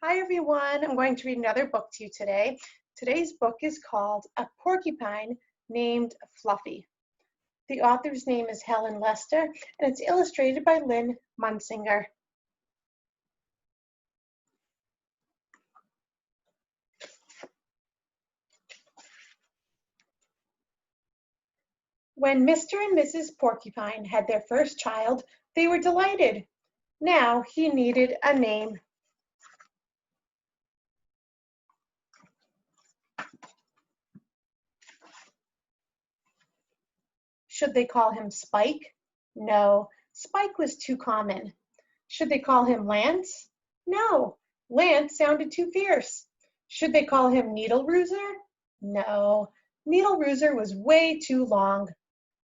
Hi everyone, I'm going to read another book to you today. Today's book is called A Porcupine Named Fluffy. The author's name is Helen Lester and it's illustrated by Lynn Munsinger. When Mr. and Mrs. Porcupine had their first child, they were delighted. Now he needed a name. Should they call him Spike? No, Spike was too common. Should they call him Lance? No, Lance sounded too fierce. Should they call him Needle Rooser? No, Needle Rooser was way too long.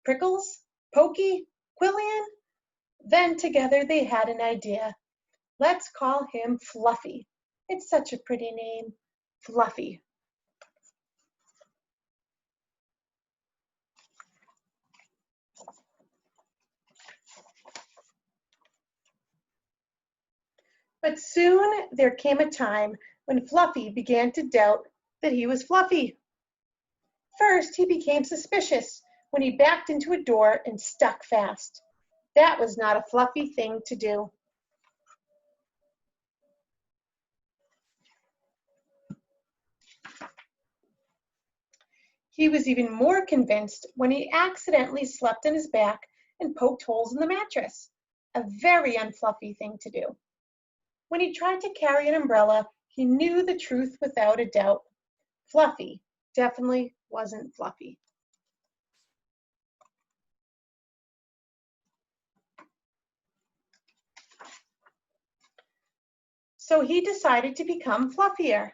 Prickles? Pokey? Quillian? Then together they had an idea. Let's call him Fluffy. It's such a pretty name. Fluffy. But soon there came a time when Fluffy began to doubt that he was Fluffy. First, he became suspicious when he backed into a door and stuck fast. That was not a Fluffy thing to do. He was even more convinced when he accidentally slept on his back and poked holes in the mattress. A very unfluffy thing to do. When he tried to carry an umbrella, he knew the truth without a doubt. Fluffy definitely wasn't Fluffy. So he decided to become fluffier.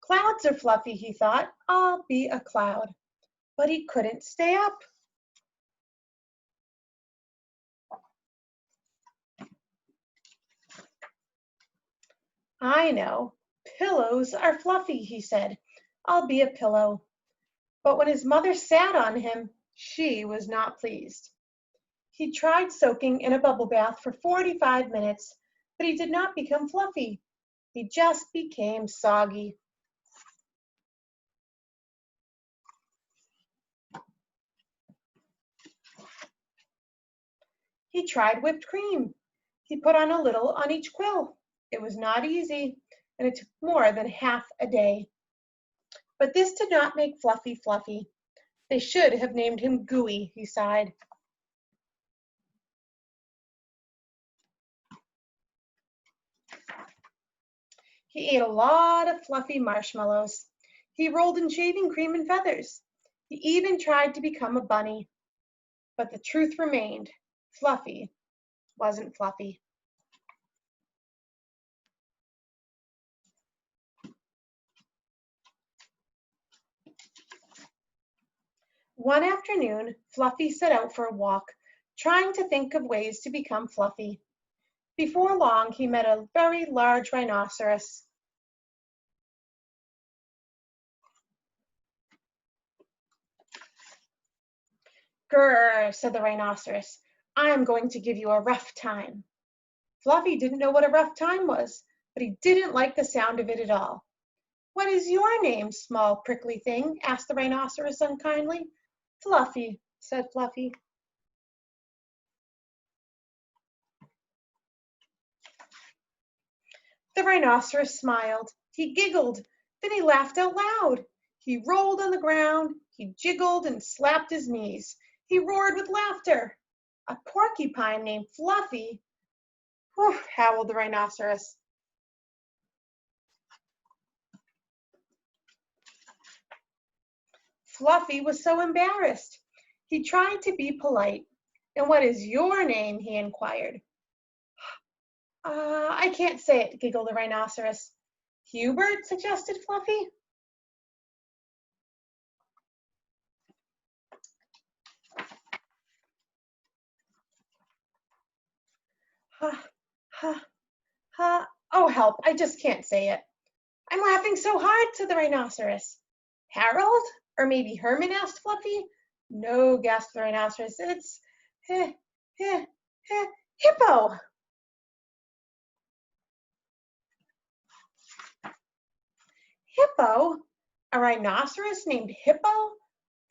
Clouds are fluffy, he thought. I'll be a cloud. But he couldn't stay up. I know. Pillows are fluffy, he said. I'll be a pillow. But when his mother sat on him, she was not pleased. He tried soaking in a bubble bath for 45 minutes, but he did not become fluffy. He just became soggy. He tried whipped cream. He put on a little on each quill. It was not easy, and it took more than half a day. But this did not make Fluffy fluffy. They should have named him Gooey, he sighed. He ate a lot of fluffy marshmallows. He rolled in shaving cream and feathers. He even tried to become a bunny. But the truth remained. Fluffy wasn't fluffy. One afternoon, Fluffy set out for a walk, trying to think of ways to become fluffy. Before long, he met a very large rhinoceros. Grrr, said the rhinoceros. I'm going to give you a rough time. Fluffy didn't know what a rough time was, but he didn't like the sound of it at all. What is your name, small prickly thing? Asked the rhinoceros unkindly. Fluffy, said Fluffy. The rhinoceros smiled. He giggled. Then he laughed out loud. He rolled on the ground. He jiggled and slapped his knees. He roared with laughter. A porcupine named Fluffy? Whew, howled the rhinoceros. Fluffy was so embarrassed. He tried to be polite. And what is your name? He inquired. I can't say it, giggled the rhinoceros. Hubert, suggested Fluffy. Ha, ha, ha. Oh, help, I just can't say it. I'm laughing so hard, said the rhinoceros. Harold? Or maybe Herman, asked Fluffy. No, gasped the rhinoceros. It's heh, heh, heh, Hippo. Hippo? A rhinoceros named Hippo?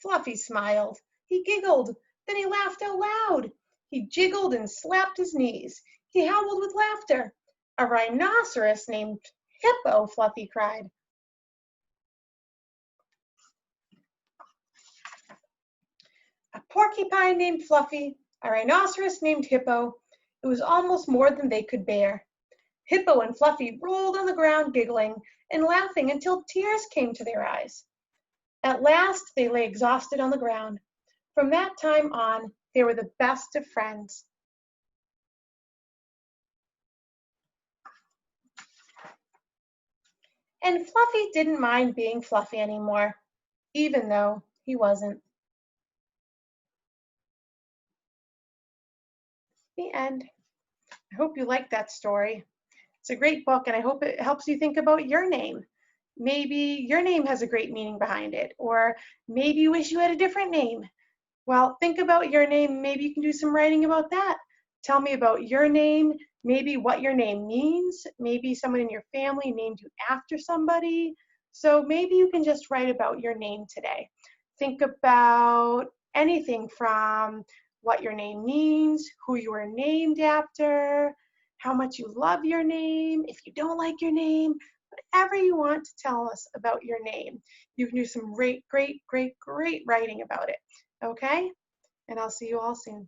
Fluffy smiled. He giggled. Then he laughed out loud. He jiggled and slapped his knees. He howled with laughter. A rhinoceros named Hippo, Fluffy cried. A porcupine named Fluffy, a rhinoceros named Hippo. It was almost more than they could bear. Hippo and Fluffy rolled on the ground giggling and laughing until tears came to their eyes. At last they lay exhausted on the ground. From that time on, they were the best of friends. And Fluffy didn't mind being Fluffy anymore, even though he wasn't. The end. I hope you liked that story. It's a great book, and I hope it helps you think about your name. Maybe your name has a great meaning behind it, or maybe you wish you had a different name. Well, think about your name. Maybe you can do some writing about that. Tell me about your name, maybe what your name means. Maybe someone in your family named you after somebody. So maybe you can just write about your name today. Think about anything from what your name means, who you were named after, how much you love your name, if you don't like your name, whatever you want to tell us about your name. You can do some great writing about it. Okay? And I'll see you all soon.